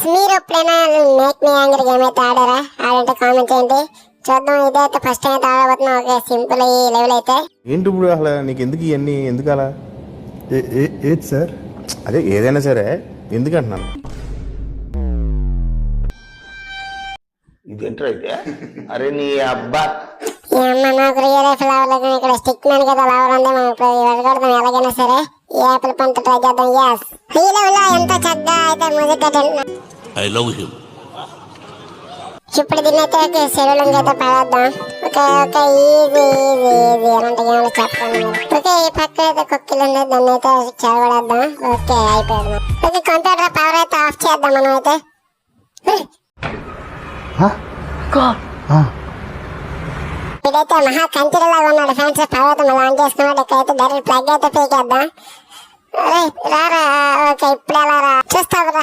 Friends మీరు ఎప్పుడైనా make me anger game అయితే ఆడారా? ఆడంటే కామెంట్ చేయండి చూద్దాం. ఇదైతే ఫస్ట్ టైం అయితే ఆడబోతున్నాం. ఓకే సింపుల్ ఈ లెవెల్ అయితే. ఏంటి ఇప్పుడు అసలు నీకు ఎందుకు ఇవన్నీ ఎందుకు అలా? ఏది సార్? అదే ఏదైనా సరే ఎందుకు అంటున్నాను. ఇదేంట్రా అయితే? అరే నీ అబ్బా నాకు రియల్ లైఫ్ లావలేదు. ఇక్కడ స్టిక్ మ్యాన్ కదా లావర్ ఉంది. మనం ఇప్పుడు వెళ్ళగొడదాం ఎలాగైనా సరే. ఈ యాపిల్ పంట ట్రై చేద్దాం. యాస్ ఈ లెవెల్ లో ఎంత చక్కగా అయితే మ్యూజిక్ అయితే ఐ లవ్ హిమ్. ఇప్పుడు దీన్ని అయితే శరీరంగా అయితే పడేద్దాం. Okay okay easy easy easy అలాంటి గేమ్లు చెప్పండి. ఓకే ఈ పక్క అయితే కుక్కీలు ఉంది, దాన్ని అయితే చెడగొడేద్దాం. ఓకే అయిపోయాడు. ఓకే కంప్యూటర్ పవర్ అయితే ఆఫ్ చేద్దాం మనం అయితే. ఇదైతే మహా కంచెలాగా ఉన్నాడు ఫ్రెండ్స్. పర్వతం మళ్ళీ ఆన్ చేసుకున్నాడు. ఇక్కడైతే డైరెక్ట్ ప్లగ్ అయితే పీకేద్దాం. రారా ఓకే ఇప్పుడు ఎలా రా చూస్తావురా.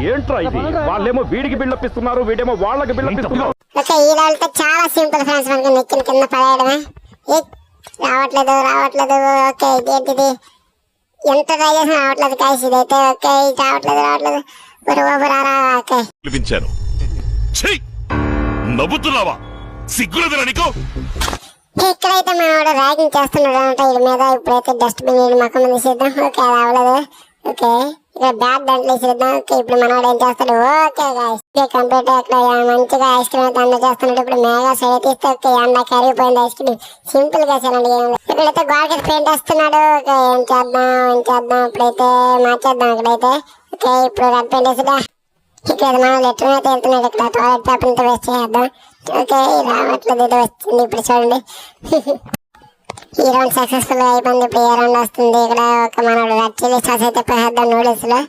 ఏంట్రా ఇది? వాళ్ళేమో వీడికి బిల్డప్పిస్తున్నారు, వీడేమో వాళ్ళకి బిల్డప్పిస్తున్నారు. ఓకే ఈ లెవెల్ అయితే చాలా సింపుల్ ఫ్రెండ్స్. మనకి నెక్కిన కింద పడేయడమే. రావట్లేదు రావట్లేదు. ఓకే ఇదేంటిది? ఎంత ట్రై చేసినా రావట్లేదు కాసి ఇదైతే. ఓకే రావట్లేదు రావట్లేదు. రారా ఓకే పిలిపించాను. నవ్వుతున్నావా? సిగ్గులేదురా నీకు? ఇక్కడైతే మనవాడు ర్యాగింగ్ చేస్తున్నాడు అంటే వీడి మీద. ఇప్పుడైతే డస్ట్బిన్ వీడి మొక్క మీద తీసేద్దాం. ఓకే అది అవ్వలేదు. ఓకే ఇక్కడ బ్యాగ్ దాంట్లో వేసేద్దాం. ఓకే ఇప్పుడు మనవాడు ఏం చేస్తాడు? ఓకే కంప్యూటర్ ఇక్కడ మంచిగా ఐస్ క్రీమ్ అయితే అన్న చేస్తున్నాడు. ఇప్పుడు మేఘా సైడ్ తీస్తే ఓకే ఎండ కరిగిపోయింది ఐస్ క్రీమ్. సింపుల్ గా చేయాలండి గేమ్. ఇక్కడైతే గోడకి పెయింట్ వేస్తున్నాడు. ఓకే ఏం చేద్దాం ఇప్పుడైతే మార్చేద్దాం. ఇక్కడైతే ఓకే ఇప్పుడు రెడ్ పెయింట్ వేసేదా. ఇక్కడ మనం లెటర్ అయితే వెళ్తున్నాడు. ఇక్కడ టాయిలెట్ పేపర్ అంతా వేస్ట్ చేద్దాం. ఓకే రావట్లేదు ఇది వచ్చింది. ఇప్పుడు చూడండి ఈ రౌండ్ సక్సెస్ఫుల్ అయిపోయింది. ఇప్పుడు ఏ రౌండ్ వస్తుంది? ఇక్కడ ఒక మనోడు రెడ్ చిల్లీ సాస్ అయితే వేసేద్దాం నూడిల్స్ లో.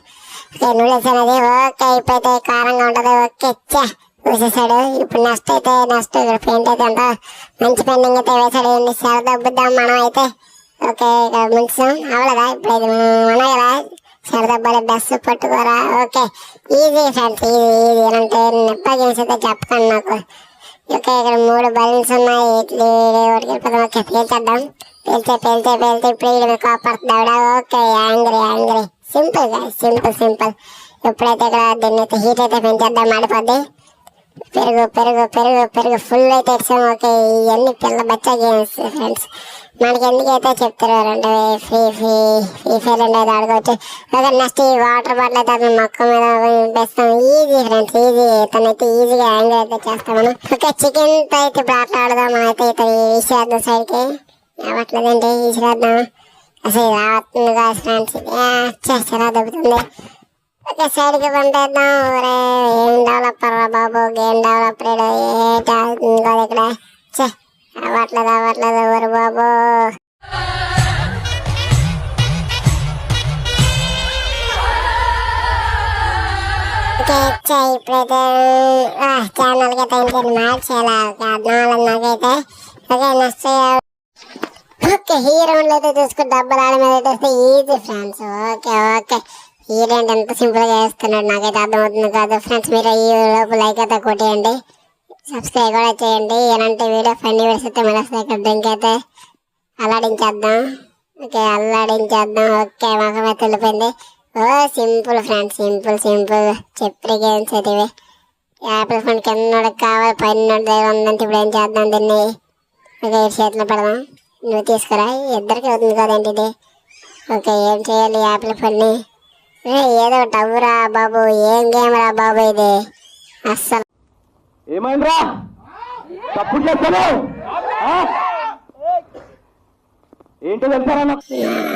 ఓకే నూడిల్స్ అనేది ఓకే ఇప్పుడైతే కారంగా ఉంటుంది. ఓకే వేసేసాడు. ఇప్పుడు నెక్స్ట్ ఇక్కడ పెయింట్ అయితే అంతా మంచి పెయింటింగ్ అయితే వేసాడు. సెల దబ్బుద్దాం మనం అయితే. ఓకే ఇక్కడ ముంచాం అవలేదా? ఇప్పుడు ఇది మన కదా సరదబ్బాలి బస్సు పట్టుకోరా. Okay easy friends easy easy అంటే నెప్ప గేమ్స్ అయితే చెప్పండి నాకు. ఓకే ఇక్కడ 3 బలూన్స్ ఉన్నాయి. ఓకే పేల్చేద్దాం. పేల్చే ఇప్పుడు వీడి మీద కోపడుతున్నాడు. ఓకే యాంగ్రీ సింపుల్ గా సింపుల్. ఎప్పుడైతే ఇక్కడ దీన్ని అయితే హీట్ అయితే పెంచేద్దాం. మాడిపోద్ది. పెరుగు ఫుల్ అయితే ఇచ్చాం. ఓకే ఇవన్నీ పిల్ల బచ్చా గేమ్స్ ఫ్రెండ్స్. మనకి ఎందుకైతే చెప్తారు రెండు ఫ్రీ ఫైర్ రెండు అయితే ఆడుకోవచ్చు. ఓకే నెక్స్ట్ ఈ వాటర్ బాటిల్ అయితే అతను మొక్క మీద వేస్తాం. Easy friends easy. తనైతే ఈజీగా యాంగిల్ అయితే చేస్తాం మనం. ఓకే చికెన్ తో అయితే ఇప్పుడు ఆట ఆడదాం. మనం అయితే ఇతను ఈసేద్దాం సైడ్కి. రావట్లేదంటే ఈసేద్దాం. అసలు రావట్లేదు కదా ఫ్రెండ్స్. చాలా దొరుకుతుంది. ఓకే సైడ్కి పంపేద్దాం. ఏం డెవలపర్ రా బాబు, గేమ్ డెవలపర్ కాదు ఇక్కడ. అవ్వట్లేదు ఎవరు బాబు. ఓకే ఇప్పుడైతే ఛానల్కి అయితే మార్చేయాలి. నాకైతే ఓకే నెక్స్ట్ ఓకే ఈ రౌండ్లో అయితే చూసుకుని డబ్బులు ఆడ మీద పెట్టేస్తే ఈజీ ఫ్రెండ్స్. ఓకే ఈ రెండు ఎంత సింపుల్గా వేస్తున్నాడు నాకైతే అర్థమవుతుంది కాదు ఫ్రెండ్స్. మీరు ఈ లోపు లైక్ అయితే కొట్టేయండి, సబ్స్క్రైబ్ కూడా చేయండి. ఎలాంటి వీడియో ఫన్నీ వీడియోస్ అయితే మళ్ళీ ఇక్కడ డ్రింక్ అయితే అల్లాడించేద్దాం. ఓకే ఓకే మాకు అయితే వెళ్ళిపోయింది. సింపుల్ ఫ్రెండ్స్ సింపుల్ చెప్పే గేమ్స్ అయితే ఇవి. యాపిల్ ఫోన్ కింద కావాలి పైన దగ్గర ఉందంటే ఇప్పుడు ఏం చేద్దాం దీన్ని. ఓకే చేతిలో పెడదాం. నువ్వు తీసుకురా ఇద్దరికి అవుతుంది కదండి ఇది. ఓకే ఏం చేయాలి యాపిల్ ఫోన్ని? ఏదో టవ్వురా బాబు, ఏం గేమ్ రా బాబు ఇది అస్సలు. ఏమైందిరా? తప్పుడు చేస్తాను ఏంటో తెలుసారా?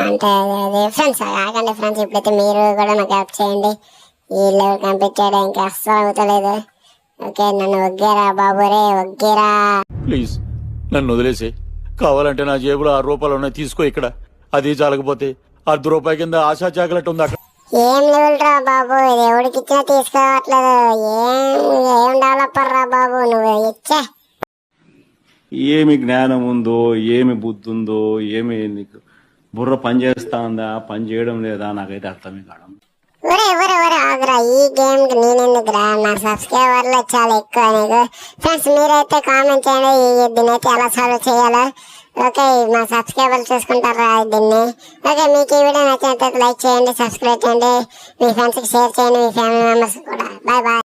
అంటే అదే ఫ్రెండ్స్ ఆగండి ఫ్రెండ్స్. ఇప్పుడైతే మీరు కూడా నాకు హెల్ప్ చేయండి. ఈ లెవెల్ కంప్లీట్ చేయడానికి అస్సలు అవుతలేదు. ఓకే నన్ను ఒగ్గేరా బాబు రే ఒగ్గేరా. ప్లీజ్ నన్ను వదిలేసి, కావాలంటే నా జేబులో 6 రూపాయలు ఉన్నాయి తీసుకో. ఇక్కడ అది చాలకపోతే ₹1 కింద ఆశా చాకలెట్ ఉంది అక్కడ. ఏం లెవెల్ రా బాబు ఇది, ఎవరికి ఇచ్చినా తీసుకోవట్లేదు. ఏం డెవలపర్ రా బాబు నువ్వు. ఇచ్చా ఏమి జ్ఞానం ఉందో, ఏమి బుద్ధి ఉందో, ఏమి నీకు బుర్ర పని చేస్తా ఉందా, పని చేయడం లేదా, నాకైతే అర్థమే కావడం. ఒరే ఆగురా, ఈ గేమ్ కి నేనెందుకురా, నా సబ్స్క్రైబర్లు చాలా ఎక్కువ నీకు. ఫ్రెండ్స్ మీరైతే కామెంట్ చేయండి దీనైతే ఎలా సాల్వ్ చేయాలో. ఓకే మా సబ్స్క్రైబర్లు చూసుకుంటారా దీన్ని. ఓకే మీకు ఈ వీడియో నచ్చినట్లయితే లైక్ చేయండి, సబ్స్క్రైబ్ చేయండి, మీ ఫ్రెండ్స్కి షేర్ చేయండి, మీ ఫ్యామిలీ మెంబర్స్ కూడా. Bye bye.